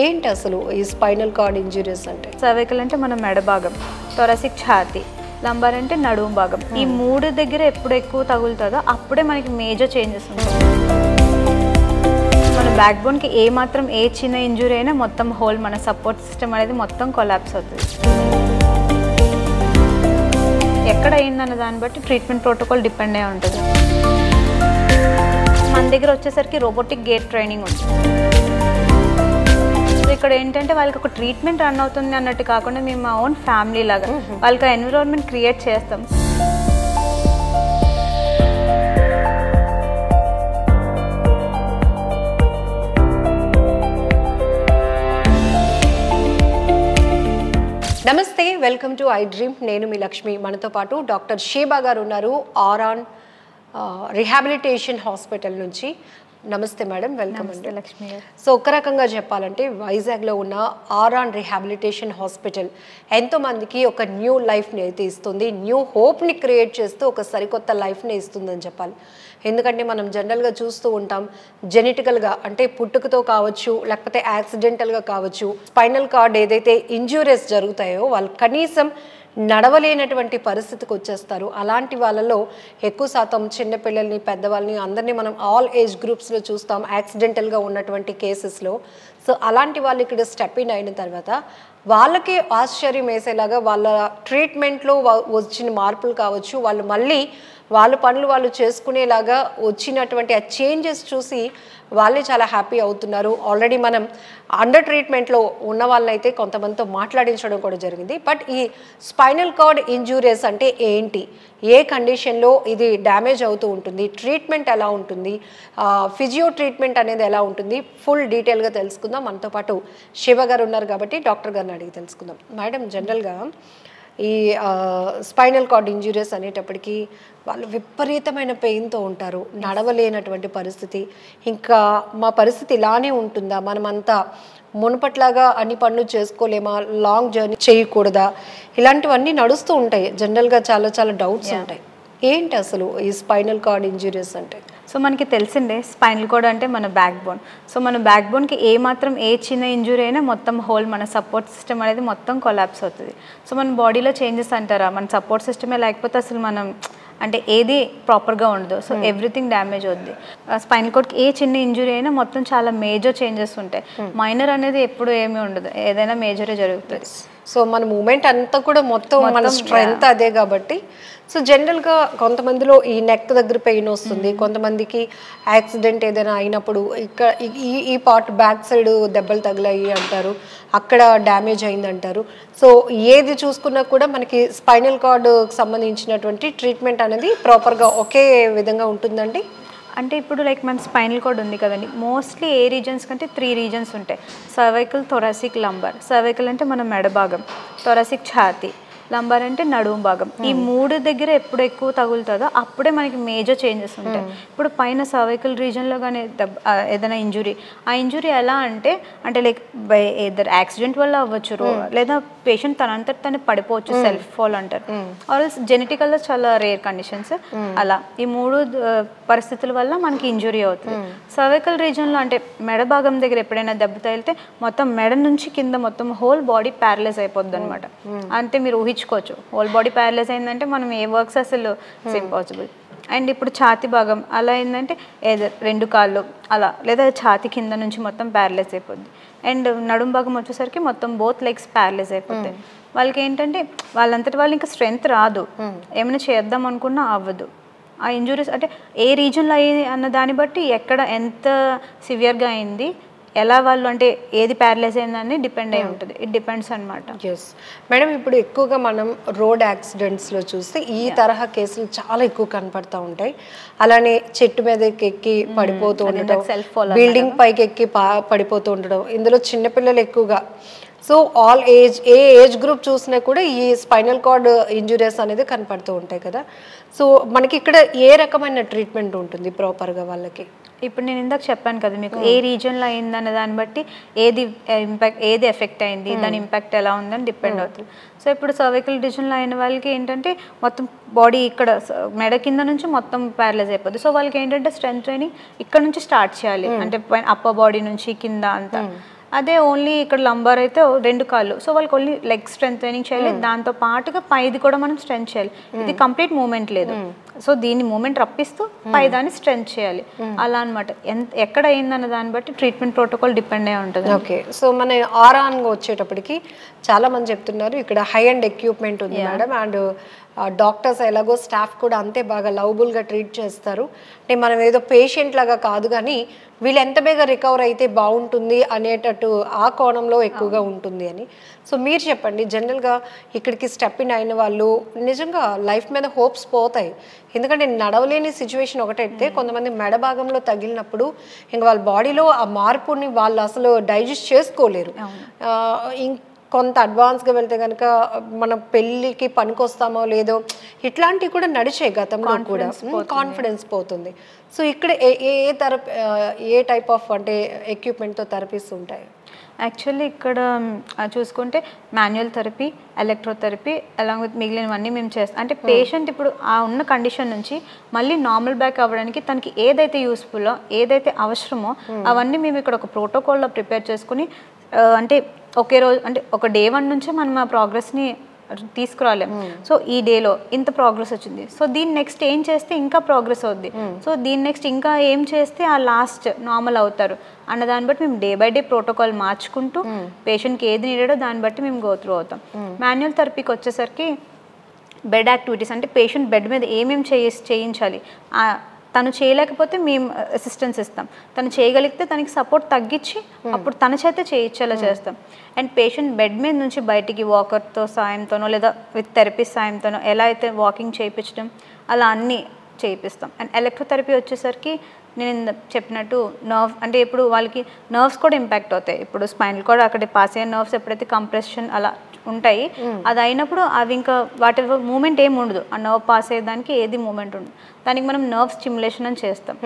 ఏంటి అసలు ఈ స్పైనల్ కార్డ్ ఇంజురీస్ అంటే? సర్వైకల్ అంటే మన మెడ భాగం, థొరాసిక్ ఛాతీ, లంబార్ అంటే నడుము భాగం. ఈ మూడు దగ్గర ఎప్పుడు ఎక్కువ తగులుతుందో అప్పుడే మనకి మేజర్ చేంజెస్ ఉంటాయి. మన బ్యాక్ బోన్కి ఏ చిన్న ఇంజురీ అయినా మొత్తం హోల్ మన సపోర్ట్ సిస్టమ్ అనేది మొత్తం కొలాప్స్ అవుతుంది. ఎక్కడ అయిందన్న దాన్ని బట్టి ట్రీట్మెంట్ ప్రోటోకాల్ డిపెండ్ అయి ఉంటుంది. మన దగ్గర వచ్చేసరికి రోబోటిక్ గేట్ ట్రైనింగ్ ఉంటుంది. ఇక్కడ ఏంటంటే వాళ్ళకి ఒక ట్రీట్మెంట్ రన్ అవుతుంది అన్నట్టు కాకుండా మేము మా ఓన్ ఫ్యామిలీ లాగా వాళ్ళకి ఎన్విరాన్మెంట్ క్రియేట్ చేస్తాం. నమస్తే, వెల్కమ్ టు ఐ డ్రీమ్. నేను మీ లక్ష్మి. మనతో పాటు డాక్టర్ షేబా గారు ఉన్నారు, ఆరాన్ రిహాబిలిటేషన్ హాస్పిటల్ నుంచి. నమస్తే మేడం, వెల్కమ్ అండి. లక్ష్మి గారు. సో ఒక రకంగా చెప్పాలంటే వైజాగ్లో ఉన్న ఆరాన్ రిహాబిలిటేషన్ హాస్పిటల్ ఎంతోమందికి ఒక న్యూ లైఫ్ని అయితే ఇస్తుంది, న్యూ హోప్ని క్రియేట్ చేస్తూ ఒక సరికొత్త లైఫ్ని ఇస్తుందని చెప్పాలి. ఎందుకంటే మనం జనరల్గా చూస్తూ ఉంటాం, జెనెటికల్గా అంటే పుట్టుకతో కావచ్చు, లేకపోతే యాక్సిడెంటల్గా కావచ్చు, స్పైనల్ కార్డ్ ఏదైతే ఇంజ్యూరీస్ జరుగుతాయో వాళ్ళు కనీసం నడవలేనటువంటి పరిస్థితికి వచ్చేస్తారు. అలాంటి వాళ్ళలో ఎక్కువ శాతం చిన్నపిల్లల్ని, పెద్దవాళ్ళని అందరినీ మనం ఆల్ ఏజ్ గ్రూప్స్లో చూస్తాం యాక్సిడెంటల్గా ఉన్నటువంటి కేసెస్లో. సో అలాంటి వాళ్ళు ఇక్కడ స్టెప్ ఇన్ అయిన తర్వాత వాళ్ళకే ఆశ్చర్యం వేసేలాగా వాళ్ళ ట్రీట్మెంట్లో వచ్చిన మార్పులు కావచ్చు, వాళ్ళు మళ్ళీ వాళ్ళ పనులు వాళ్ళు చేసుకునేలాగా వచ్చినటువంటి ఆ చేంజెస్ చూసి వాళ్ళే చాలా హ్యాపీ అవుతున్నారు. ఆల్రెడీ మనం అండర్ ట్రీట్మెంట్లో ఉన్న వాళ్ళైతే కొంతమందితో మాట్లాడించడం కూడా జరిగింది. బట్ ఈ స్పైనల్ కార్డ్ ఇంజూరీస్ అంటే ఏంటి, ఏ కండిషన్లో ఇది డ్యామేజ్ అవుతూ ఉంటుంది, ట్రీట్మెంట్ ఎలా ఉంటుంది, ఫిజియో ట్రీట్మెంట్ అనేది ఎలా ఉంటుంది, ఫుల్ డీటెయిల్గా తెలుసుకుందాం. మనతో పాటు శివ గారు ఉన్నారు కాబట్టి డాక్టర్ గారిని అడిగి తెలుసుకుందాం. మేడం, జనరల్గా ఈ స్పైనల్ కార్డ్ ఇంజురీస్ అనేటప్పటికీ వాళ్ళు విపరీతమైన పెయిన్తో ఉంటారు, నడవలేనటువంటి పరిస్థితి. ఇంకా మా పరిస్థితి ఇలానే ఉంటుందా, మనమంతా మునుపట్లాగా అన్ని పనులు చేసుకోలేమా, లాంగ్ జర్నీ చేయకూడదా, ఇలాంటివన్నీ నడుస్తూ ఉంటాయి. జనరల్గా చాలా చాలా డౌట్స్ ఉంటాయి. ఏంటి అసలు ఈ స్పైనల్ కార్డ్ ఇంజురీస్ అంటే? సో మనకి తెలిసిందే స్పైనల్ కార్డ్ అంటే మన బ్యాక్ బోన్. సో మన బ్యాక్ బోన్కి ఏ చిన్న ఇంజురీ అయినా మొత్తం హోల్ మన సపోర్ట్ సిస్టమ్ అనేది మొత్తం కొలాప్స్ అవుతుంది. సో మన బాడీలో చేంజెస్ అంటారా, మన సపోర్ట్ సిస్టమే లేకపోతే అసలు మనం అంటే ఏది ప్రాపర్గా ఉండదు. సో ఎవ్రీథింగ్ డ్యామేజ్ అవుద్ది. స్పైనల్ కార్డ్కి ఏ చిన్న ఇంజురీ అయినా మొత్తం చాలా మేజర్ చేంజెస్ ఉంటాయి. మైనర్ అనేది ఎప్పుడు ఏమీ ఉండదు, ఏదైనా మేజరే జరుగుతుంది. సో మన మూమెంట్ అంతా కూడా మొత్తం మన స్ట్రెంగ్త్ అదే కాబట్టి. సో జనరల్గా కొంతమందిలో ఈ నెక్ దగ్గర పెయిన్ వస్తుంది, కొంతమందికి యాక్సిడెంట్ ఏదైనా అయినప్పుడు ఇక్కడ ఈ పార్ట్ బ్యాక్ సైడ్ దెబ్బలు తగిలాయి అంటారు, అక్కడ డ్యామేజ్ అయింది అంటారు. సో ఏది చూసుకున్నా కూడా మనకి స్పైనల్ కార్డ్కి సంబంధించినటువంటి ట్రీట్మెంట్ అనేది ప్రాపర్గా ఒకే విధంగా ఉంటుందండి. అంటే ఇప్పుడు లైక్ మన స్పైనల్ కార్డ్ ఉంది కదండి, మోస్ట్లీ ఏ రీజన్స్ కంటే 3 రీజన్స్ ఉంటాయి. Cervical, thoracic, lumbar. సర్వైకల్ అంటే మన మెడ భాగం, థొరాసిక్ ఛాతీ, లంబార్ అంటే నడుము భాగం. ఈ మూడు దగ్గర ఎప్పుడు ఎక్కువ తగులుతుందో అప్పుడే మనకి మేజర్ చేంజెస్ ఉంటాయి. ఇప్పుడు పైన సర్వైకల్ రీజన్లో కానీ ఏదైనా ఇంజురీ, ఆ ఇంజురీ ఎలా అంటే లైక్ బై ఏదర్ యాక్సిడెంట్ వల్ల అవ్వచ్చు, లేదా పేషెంట్ తనంతట తను పడిపోవచ్చు, సెల్ఫ్ ఫాల్ అంటారు, ఆర్ జెనెటికల్గా చాలా రేర్ కండిషన్స్. అలా ఈ 3 పరిస్థితుల వల్ల మనకి ఇంజురీ అవుతుంది. సర్వైకల్ రీజన్లో అంటే మెడ భాగం దగ్గర ఎప్పుడైనా దెబ్బ తగిలితే మొత్తం మెడ నుంచి కింద మొత్తం హోల్ బాడీ ప్యారలైజ్ అయిపోద్ది అనమాట. అంటే మీరు ఊహించుకోవచ్చు, హోల్ బాడీ ప్యారలైజ్ అయిందంటే మనం ఏ వర్క్స్ అసలు ఇట్స్ ఇంపాసిబుల్. అండ్ ఇప్పుడు ఛాతీ భాగం అలా అయిందంటే ఏదో 2 కాళ్ళు అలా, లేదా ఛాతీ కింద నుంచి మొత్తం ప్యారలైజ్ అయిపోద్ది. అండ్ నడుము భాగం వచ్చేసరికి మొత్తం బోత్ లెగ్స్ ప్యారలైజ్ అయిపోతాయి. వాళ్ళకి ఏంటంటే వాళ్ళంతటి వాళ్ళు ఇంకా స్ట్రెంగ్త్ రాదు, ఏమైనా చేద్దాం అనుకున్నా అవ్వదు. ఆ ఇంజురీస్ అంటే ఏ రీజన్లో అయ్యి అన్న దాన్ని బట్టి ఎక్కడ ఎంత సివియర్గా అయింది, ఎలా వాళ్ళు అంటే ఏది ప్యారలైజ్ అయిందని డిపెండ్ అయి ఉంటుంది. ఇట్ డిపెండ్స్ అనమాట. ఎస్ మేడం, ఇప్పుడు ఎక్కువగా మనం రోడ్ యాక్సిడెంట్స్లో చూస్తే ఈ తరహా కేసులు చాలా ఎక్కువ కనపడుతూ ఉంటాయి. అలానే చెట్టు మీద ఎక్కి పడిపోతూ ఉండడం, బిల్డింగ్ పైకి ఎక్కి పడిపోతూ ఉండడం, ఇందులో చిన్నపిల్లలు ఎక్కువగా. సో ఆల్ ఏజ్, ఏ ఏజ్ గ్రూప్ చూసినా కూడా ఈ స్పైనల్ కార్డ్ ఇంజురీస్ అనేది కనపడుతూ ఉంటాయి కదా. సో మనకి ఇక్కడ ఏ రకమైన ట్రీట్మెంట్ ఉంటుంది ప్రాపర్గా వాళ్ళకి? ఇప్పుడు నేను ఇందాక చెప్పాను కదా మీకు, ఏ రీజన్లో అయిందన్న దాన్ని బట్టి ఏది ఎఫెక్ట్ అయింది, దాని ఇంపాక్ట్ ఎలా ఉందని డిపెండ్ అవుతుంది. సో ఇప్పుడు సర్వైకల్ రీజన్లో అయిన వాళ్ళకి ఏంటంటే మొత్తం బాడీ ఇక్కడ మెడ కింద నుంచి మొత్తం ప్యారలైజ్ అయిపోతుంది. సో వాళ్ళకి ఏంటంటే స్ట్రెంత్ ట్రైనింగ్ ఇక్కడ నుంచి స్టార్ట్ చేయాలి, అంటే అప్పర్ బాడీ నుంచి కింద అంతా. అదే ఓన్లీ ఇక్కడ లంబార్ అయితే 2 కాళ్ళు, సో వాళ్ళకి ఓన్లీ లెగ్ స్ట్రెంగ్ చేయాలి, దాంతో పాటుగా పైది కూడా మనం స్ట్రెంగ్ చేయాలి. ఇది కంప్లీట్ మూమెంట్ లేదు, సో దీన్ని మూమెంట్ రప్పిస్తూ పైదాన్ని స్ట్రెంగ్ చేయాలి, అలా అనమాట. ఎక్కడ అయిందన్న దాన్ని బట్టి ట్రీట్మెంట్ ప్రోటోకాల్ డిపెండ్ అయి ఉంటుంది. ఓకే, సో మన ఆరాన్గా వచ్చేటప్పటికి చాలా మంది చెప్తున్నారు ఇక్కడ హై అండ్ ఎక్విప్మెంట్ ఉంది మేడం, అండ్ డాక్టర్స్ ఎలాగో స్టాఫ్ కూడా అంతే బాగా లవబుల్గా ట్రీట్ చేస్తారు. అంటే మనం ఏదో పేషెంట్ లాగా కాదు, కానీ వీళ్ళు ఎంత బేగా రికవర్ అయితే బాగుంటుంది అనేటట్టు ఆ కోణంలో ఎక్కువగా ఉంటుంది అని. సో మీరు చెప్పండి, జనరల్గా ఇక్కడికి స్టెప్ ఇన్ అయిన వాళ్ళు నిజంగా లైఫ్ మీద హోప్స్ పోతాయి. ఎందుకంటే నడవలేని సిచ్యువేషన్ ఒకటైతే, కొంతమంది మెడ భాగంలో తగిలినప్పుడు ఇంకా వాళ్ళ బాడీలో ఆ మార్పుని వాళ్ళు అసలు డైజెస్ట్ చేసుకోలేరు. కొంత అడ్వాన్స్గా వెళ్తే కనుక మన పెళ్ళికి పనికొస్తామో లేదో ఇట్లాంటివి కూడా నడిచే గతంలో కూడా కాన్ఫిడెన్స్ పోతుంది. సో ఇక్కడ ఏ టైప్ ఆఫ్ అంటే ఎక్విప్మెంట్తో థెరపీస్ ఉంటాయి? యాక్చువల్లీ ఇక్కడ చూసుకుంటే manual therapy, electrotherapy along with మిగిలినవన్నీ మేము చేస్తాం. అంటే పేషెంట్ ఇప్పుడు ఆ ఉన్న కండిషన్ నుంచి మళ్ళీ నార్మల్ బ్యాక్ అవ్వడానికి తనకి ఏదైతే యూస్ఫుల్లో ఏదైతే అవసరమో అవన్నీ మేము ఇక్కడ ఒక ప్రోటోకాల్లో ప్రిపేర్ చేసుకుని, అంటే ఒకే రోజు అంటే ఒక డే 1 నుంచే మనం ఆ ప్రోగ్రెస్ని తీసుకురాలేం. సో ఈ డేలో ఇంత ప్రోగ్రెస్ వచ్చింది, సో దీన్ని నెక్స్ట్ ఏం చేస్తే ఇంకా ప్రోగ్రెస్ అవుద్ది, సో దీన్ని నెక్స్ట్ ఇంకా ఏం చేస్తే ఆ లాస్ట్ నార్మల్ అవుతారు అన్న దాన్ని బట్టి మేము డే బై డే ప్రోటోకాల్ మార్చుకుంటూ పేషెంట్కి ఏది నీడో దాన్ని బట్టి మేము గో త్రూ అవుతాం. మాన్యువల్ థెరపీకి వచ్చేసరికి బెడ్ యాక్టివిటీస్, అంటే పేషెంట్ బెడ్ మీద ఏమేమి చేయించాలి, తను చేయలేకపోతే మేము అసిస్టెన్స్ ఇస్తాం, తను చేయగలిగితే తనకి సపోర్ట్ తగ్గించి అప్పుడు తన చేతే చేయించేలా చేస్తాం. అండ్ పేషెంట్ బెడ్ మీద నుంచి బయటికి వాకర్తో సాయంతోనో లేదా విత్ థెరపిస్ట్ సాయంతోనో ఎలా అయితే వాకింగ్ చేయించడం అలా అన్నీ చేయిస్తాం. అండ్ ఎలక్ట్రోథెరపీ వచ్చేసరికి నేను చెప్పినట్టు నర్వ్, అంటే ఇప్పుడు వాళ్ళకి నర్వ్స్ కూడా ఇంపాక్ట్ అవుతాయి. ఇప్పుడు స్పైనల్ కూడా అక్కడ పాస్ అయ్యే నర్వ్స్ ఎప్పుడైతే కంప్రెషన్ అలా ఉంటాయి, అది అయినప్పుడు అవి ఇంకా వాటి మూమెంట్ ఏమి ఉండదు, ఆ నర్వ్ పాస్ అయ్యేదానికి ఏది మూమెంట్ ఉండదు, దానికి మనం నర్వ్ స్టిమ్యులేషన్ అని చేస్తాం,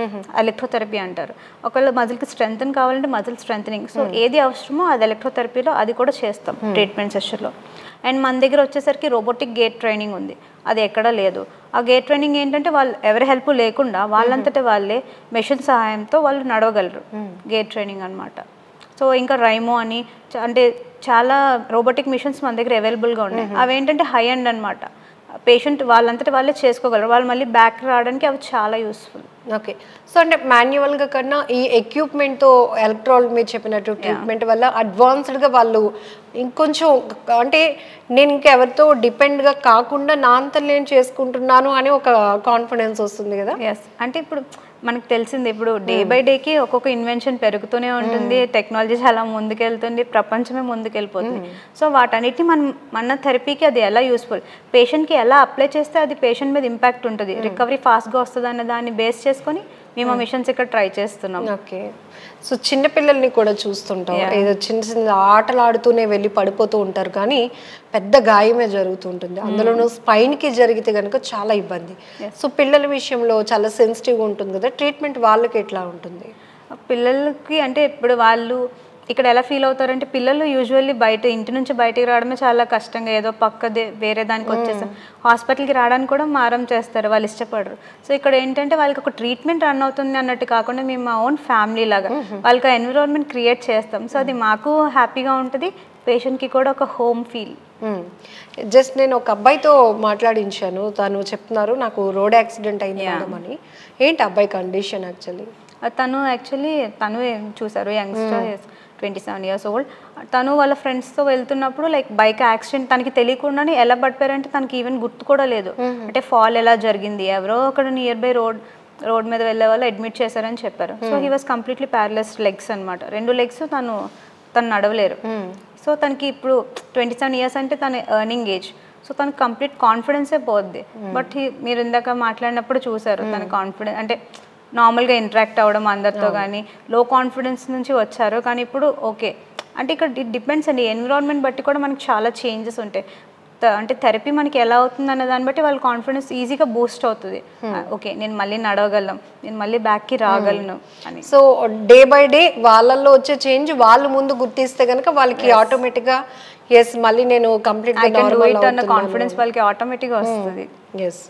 ఎలక్ట్రోథెరపీ అంటారు. ఒకవేళ మజిల్కి స్ట్రెంగ్తన్ కావాలంటే మజిల్ స్ట్రెంగ్, సో ఏది అవసరమో అది ఎలక్ట్రోథెరపీలో అది కూడా చేస్తాం ట్రీట్మెంట్ సెషన్లో. అండ్ మన దగ్గర వచ్చేసరికి రోబోటిక్ గేట్ ట్రైనింగ్ ఉంది, అది ఎక్కడా లేదు. ఆ గేట్ ట్రైనింగ్ ఏంటంటే వాళ్ళు ఎవరి హెల్ప్ లేకుండా వాళ్ళంతటా వాళ్ళే మెషిన్ సహాయంతో వాళ్ళు నడవగలరు, గేట్ ట్రైనింగ్ అనమాట. సో ఇంకా రైమో అని అంటే చాలా రోబోటిక్ మిషన్స్ మన దగ్గర అవైలబుల్గా ఉన్నాయి. అవి ఏంటంటే హై అండ్ అనమాట, పేషెంట్ వాళ్ళంతటా వాళ్ళే చేసుకోగలరు, వాళ్ళు మళ్ళీ బ్యాక్ రావడానికి అవి చాలా యూస్ఫుల్. ఓకే, సో అంటే మాన్యువల్గా కన్నా ఈ ఎక్విప్మెంట్తో ఎలక్ట్రాల్ మీరు చెప్పినట్టు ట్రీట్మెంట్ వల్ల అడ్వాన్స్డ్గా వాళ్ళు ఇంకొంచెం అంటే నేను ఇంకెవరితో డిపెండ్గా కాకుండా నా అంతా నేను చేసుకుంటున్నాను అని ఒక కాన్ఫిడెన్స్ వస్తుంది కదా. ఎస్, అంటే ఇప్పుడు మనకు తెలిసింది ఇప్పుడు డే బై డేకి ఒక్కొక్క ఇన్వెన్షన్ పెరుగుతూనే ఉంటుంది, టెక్నాలజీ చాలా ముందుకెళ్తుంది, ప్రపంచమే ముందుకెళ్ళిపోతుంది. సో వాటన్నిటిని మన థెరపీకి అది ఎలా యూస్ఫుల్, పేషెంట్కి ఎలా అప్లై చేస్తే అది పేషెంట్ మీద ఇంపాక్ట్ ఉంటుంది, రికవరీ ఫాస్ట్గా వస్తుంది అన్న దాన్ని బేస్ చేసుకొని మేము ఆ మిషన్స్ ఇక్కడ ట్రై చేస్తున్నాం. ఓకే, సో చిన్నపిల్లల్ని కూడా చూస్తుంటాం, ఏదో చిన్న చిన్న ఆటలు ఆడుతూనే వెళ్ళి పడిపోతూ ఉంటారు, కానీ పెద్ద గాయమే జరుగుతుంటుంది, అందులోనూ స్పైన్కి జరిగితే కనుక చాలా ఇబ్బంది. సో పిల్లల విషయంలో చాలా సెన్సిటివ్గా ఉంటుంది కదా, ట్రీట్మెంట్ వాళ్ళకి ఎట్లా ఉంటుంది? పిల్లలకి అంటే ఇప్పుడు వాళ్ళు ఇక్కడ ఎలా ఫీల్ అవుతారంటే, పిల్లలు యూజువల్లీ బయట ఇంటి నుంచి బయటికి రావడమే చాలా కష్టంగా, ఏదో పక్కదే వేరే దానికి వచ్చేసాం, హాస్పిటల్కి రావడానికి కూడా మారం చేస్తారు, వాళ్ళు ఇష్టపడరు. సో ఇక్కడ ఏంటంటే వాళ్ళకి ఒక ట్రీట్మెంట్ రన్ అవుతుంది అన్నట్టు కాకుండా మేము మా ఓన్ ఫ్యామిలీ లాగా వాళ్ళకి ఎన్విరాన్మెంట్ క్రియేట్ చేస్తాం. సో అది మాకు హ్యాపీగా ఉంటుంది, పేషెంట్కి కూడా ఒక హోమ్ ఫీల్. జస్ట్ నేను ఒక అబ్బాయితో మాట్లాడించాను, తను చెప్తున్నారు నాకు రోడ్ యాక్సిడెంట్ అయింది మేడం అని. ఏంటి అబ్బాయి కండిషన్? తను చూసారు యంగ్స్టర్, 27 years ఓల్డ్. తను వాళ్ళ ఫ్రెండ్స్తో వెళ్తున్నప్పుడు లైక్ బైక్ యాక్సిడెంట్, తనకి తెలియకుండానే ఎలా పడిపోయారంటే తనకి ఈవెన్ గుర్తు కూడా లేదు, అంటే ఫాల్ ఎలా జరిగింది, ఎవరో అక్కడ నియర్ బై రోడ్ మీద వెళ్ళే వాళ్ళు అడ్మిట్ చేశారని చెప్పారు. So he was completely paralysed legs అనమాట, 2 legs తను నడవలేరు. సో తనకి ఇప్పుడు 27 years అంటే తన ఎర్నింగ్ ఏజ్, సో తనకు కంప్లీట్ కాన్ఫిడెన్సే పోద్ది. బట్ మీరు ఇందాక మాట్లాడినప్పుడు చూసారు తన కాన్ఫిడెన్స్, అంటే నార్మల్గా ఇంటరాక్ట్ అవ్వడం అందరితో, కానీ లో కాన్ఫిడెన్స్ నుంచి వచ్చారు, కానీ ఇప్పుడు ఓకే. అంటే ఇక్కడ ఇట్ డిపెండ్స్ అండి, ఎన్విరాన్మెంట్ బట్టి కూడా మనకి చాలా చేంజెస్ ఉంటాయి. అంటే థెరపీ మనకి ఎలా అవుతుంది అన్న దాన్ని బట్టి వాళ్ళ కాన్ఫిడెన్స్ ఈజీగా బూస్ట్ అవుతుంది. ఓకే, నేను మళ్ళీ నడవగలను, నేను మళ్ళీ బ్యాక్కి రాగలను అని. సో డే బై డే వాళ్ళల్లో వచ్చే చేంజ్ వాళ్ళు ముందు గుర్తిస్తే కనుక వాళ్ళకి ఆటోమేటిక్గా ఎస్ మళ్ళీ నేను కంప్లీట్గా కాన్ఫిడెన్స్ వాళ్ళకి ఆటోమేటిక్గా వస్తుంది. ఎస్.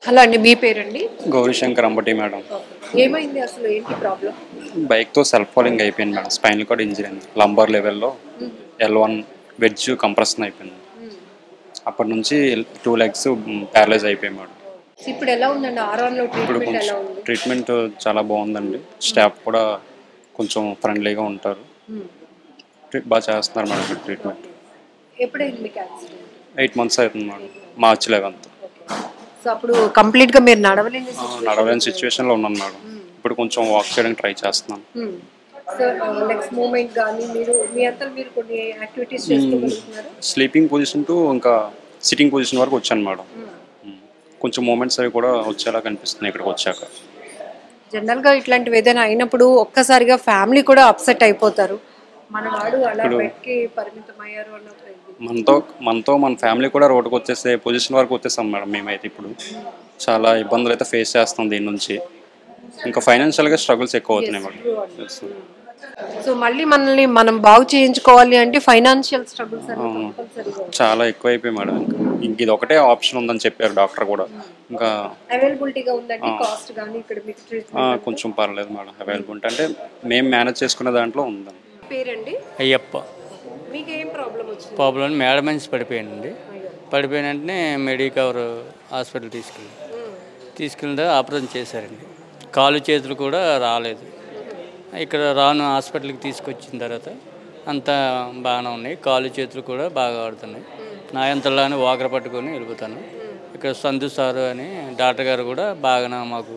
హలో అండి, మీ పేరండి? గౌరీశంకర్ అంబటి మేడం. ఏమైంది అసలు, ఏంటి ప్రాబ్లం? బైక్తో సెల్ఫ్ ఫాలింగ్ అయిపోయింది మేడం. స్పైనల్ కార్డ్ ఇంజరీ అయింది. లంబర్ లెవెల్లో L1 వెడ్జ్ కంప్రెషన్ అయిపోయింది. అప్పటి నుంచి 2 legs ప్యారలైజ్ అయిపోయాయి మేడం. ఇప్పుడు ఎలా ఉందండి? ఆర్ఆన్లో ఇప్పుడు ట్రీట్మెంట్ ఎలా ఉంది? ట్రీట్మెంట్ చాలా బాగుందండి. స్టాఫ్ కూడా కొంచెం ఫ్రెండ్లీగా ఉంటారు. బాగా చేస్తున్నారు మేడం ఇప్పుడు ట్రీట్మెంట్. ఎప్పుడైంది మీకు యాక్సిడెంట్? 8 months అవుతుంది మేడం. March 11th. సో అప్పుడు కంప్లీట్గా మీరు నడవలేని నడవలేని సిచ్యువేషన్లో ఉన్నాను మేడం. ఇప్పుడు కొంచెం వాక్ చేయడానికి ట్రై చేస్తున్నాను. సో లెగ్స్ మూవ్మెంట్ కానీ మీరు మీ అంతా మీరు కొన్ని యాక్టివిటీస్ చేసుకోగలుగుతున్నారు? స్లీపింగ్ పొజిషన్ టు ఇంకా సిట్టింగ్ పొజిషన్ వరకు వచ్చాను మేడం. కొంచెం మూమెంట్స్ అవి కూడా వచ్చేలా కనిపిస్తున్నాయి ఇక్కడికి వచ్చాక. జనరల్గా ఇట్లాంటివి ఏదైనా అయినప్పుడు ఒక్కసారిగా ఫ్యామిలీ కూడా అప్సెట్ అయిపోతారు. మన వాడు అలా బెడ్కి పరిమితం అయ్యారు అన్నప్పుడు మనతో మన ఫ్యామిలీ కూడా రోడ్డుకు వచ్చేసే పొజిషన్ వరకు వచ్చేసాం మేడం. మేమైతే ఇప్పుడు చాలా ఇబ్బందులు అయితే ఫేస్ చేస్తాం దీని నుంచి. ఇంకా ఫైనాన్షియల్గా స్ట్రగుల్స్ ఎక్కువ అవుతున్నాయి మేడం. సో మళ్ళీ మనల్ని మనం బాగు చేయించుకోవాలి అంటే ఫైనాన్షియల్ స్ట్రగుల్స్ చాలా ఎక్కువ అయిపోయాయి మేడం. ఇంక ఇది ఒకటే ఆప్షన్ ఉందని చెప్పారు డాక్టర్ కూడా. ఇంకా అవైలబిలిటీగా ఉందండి కాస్ట్ కానీ ఇక్కడ మీకు ట్రీట్మెంట్ కొంచెం పర్లేదు మేడం. అవైలబిలిటీ అంటే మేము మేనేజ్ చేసుకునే దాంట్లో ఉందండి. పేరండి? అయ్యప్ప. మీకు ఏం ప్రాబ్లం వచ్చింది? ప్రాబ్లం మేడ మంచి పడిపోయానండి. పడిపోయిన వెంటనే మెడికవర్ హాస్పిటల్ తీసుకెళ్తే ఆపరేషన్ చేశారండి. కాలు చేతులు కూడా రాలేదు. ఇక్కడ రాను హాస్పిటల్కి తీసుకొచ్చిన తర్వాత అంతా బాగానే ఉన్నాయి. కాలు చేతులు కూడా బాగా ఆడుతున్నాయి. నా అంతలానే వాకర పట్టుకొని వెళ్ళిపోతాను. ఇక్కడ సంధు సారు అని డాక్టర్ గారు కూడా బాగా మాకు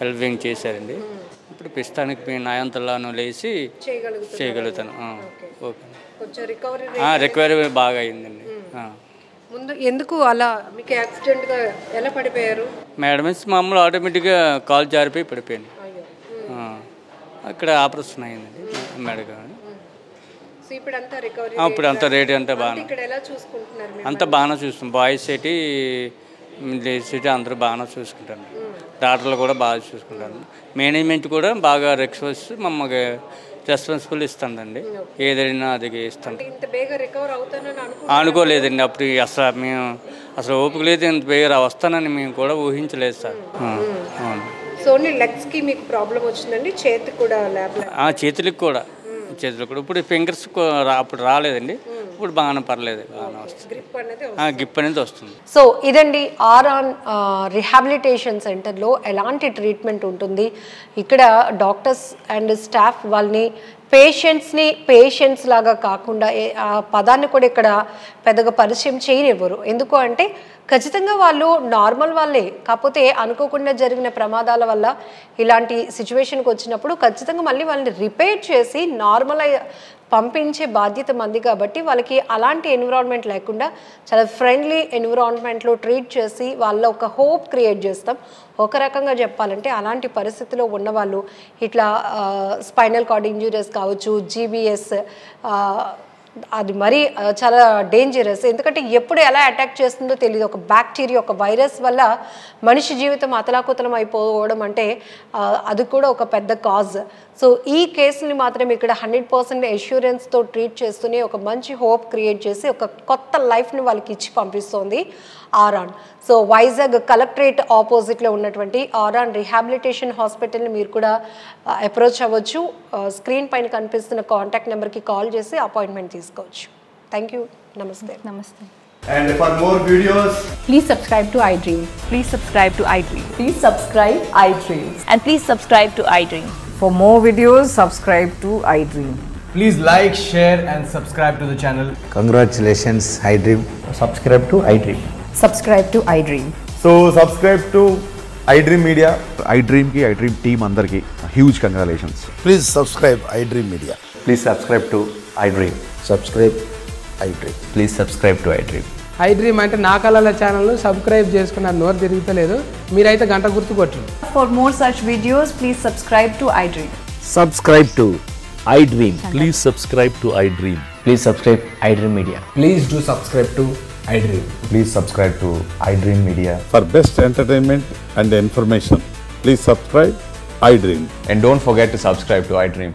హెల్పింగ్ చేశారండి. ఇప్పుడు ప్రస్తుతానికి నా అంతలాను లేచి చేయగలుగుతాను. ఓకే, రికవరీ బాగా అయిందండి. ముందు ఎందుకు అలా మీకు యాక్సిడెంట్గా ఎలా పడిపోయారు? మేడం మామూలు ఆటోమేటిక్గా కాలు జారిపోయి పడిపోయాను. అక్కడ ఆపరేషన్ అయిందండి మెడగా. ఇప్పుడు అంతా రేట్ అంతా బాగా అంతా బాగానే చూస్తాం. బాయ్స్ ఏంటి లేడీస్ ఏంటి అందరూ బాగానే చూసుకుంటాను. డాక్టర్లు కూడా బాగా చూసుకుంటాను. మేనేజ్మెంట్ కూడా బాగా మమ్మల్ని రెస్పాన్సిబుల్ ఇస్తుందండి. ఏదైనా అది ఇస్తాను. అనుకోలేదండి అప్పుడు. మేము అసలు ఓపిక లేదు. ఇంత బేగా వస్తానని మేము కూడా ఊహించలేదు సార్. సో లెగ్స్కి మీకు ప్రాబ్లం వచ్చిందండి? చేతికి కూడా చేతులకు కూడా ఇప్పుడు ఫింగర్స్ అప్పుడు రాలేదండి. ఇప్పుడు బాగానే పర్లేదు, బాగానే వస్తుంది. గ్రిప్ అనేది వస్తుంది. సో ఇదండి ఆర్ఆన్ రిహాబిలిటేషన్ సెంటర్లో ఎలాంటి ట్రీట్మెంట్ ఉంటుంది. ఇక్కడ డాక్టర్స్ అండ్ స్టాఫ్ వాళ్ళని పేషెంట్స్ లాగా కాకుండా ఆ పదాన్ని కూడా ఇక్కడ పెద్దగా పరిచయం చేయనివ్వరు. ఎందుకు అంటే ఖచ్చితంగా వాళ్ళు నార్మల్ వాళ్ళే, కాకపోతే అనుకోకుండా జరిగిన ప్రమాదాల వల్ల ఇలాంటి సిచ్యువేషన్కి వచ్చినప్పుడు ఖచ్చితంగా మళ్ళీ వాళ్ళని రిపేర్ చేసి నార్మల్ పంపించే బాధ్యత మంది. కాబట్టి వాళ్ళకి అలాంటి ఎన్విరాన్మెంట్ లేకుండా చాలా ఫ్రెండ్లీ ఎన్విరాన్మెంట్లో ట్రీట్ చేసి వాళ్ళ ఒక హోప్ క్రియేట్ చేస్తాం. ఒక రకంగా చెప్పాలంటే అలాంటి పరిస్థితిలో ఉన్నవాళ్ళు ఇట్లా స్పైనల్ కార్డ్ ఇంజురీస్ కావచ్చు, GBS, అది మరీ చాలా డేంజరస్. ఎందుకంటే ఎప్పుడు ఎలా అటాక్ చేస్తుందో తెలియదు. ఒక బ్యాక్టీరియా, ఒక వైరస్ వల్ల మనిషి జీవితం అతలాకుతలం అయిపోవడం అంటే అది కూడా ఒక పెద్ద కాజ్. సో ఈ కేసుని మాత్రం ఇక్కడ 100% అష్యూరెన్స్తో ట్రీట్ చేస్తూనే ఒక మంచి హోప్ క్రియేట్ చేసి ఒక కొత్త లైఫ్ని వాళ్ళకి ఇచ్చి పంపిస్తోంది ఆర్ఆన్. సో వైజాగ్ కలెక్టరేట్ ఆపోజిట్లో ఉన్నటువంటి ఆర్ఆన్ రిహాబిలిటేషన్ హాస్పిటల్ని మీరు కూడా అప్రోచ్ అవ్వచ్చు. స్క్రీన్ పైన కనిపిస్తున్న కాంటాక్ట్ నెంబర్కి కాల్ చేసి అపాయింట్మెంట్ తీసుకోవచ్చు. Thank you. నమస్తే. నమస్తే. And for more videos, please subscribe to iDream. Please subscribe to iDream. Please subscribe iDream. And please subscribe to iDream. For more videos, subscribe to iDream. please like, share and subscribe to the channel. Congratulations, iDream. Subscribe to iDream. Subscribe to iDream. So subscribe to iDream Media. iDream ki iDream team andarki huge congratulations. Please subscribe iDream Media. Please subscribe to iDream. Subscribe iDream. Please subscribe to iDream. iDream అంటే నా కళల channel subscribe చేసుకున్నారు. నోరు తిరుగుతలేదు, మీరైతే గంట గుర్తు కొట్టండి. For more such videos, please subscribe to iDream. Subscribe to iDream. Please subscribe to iDream. Please subscribe iDream Media. Please do subscribe to iDream. Please subscribe to iDream Media. For best entertainment and information, please subscribe iDream. And don't forget to subscribe to iDream.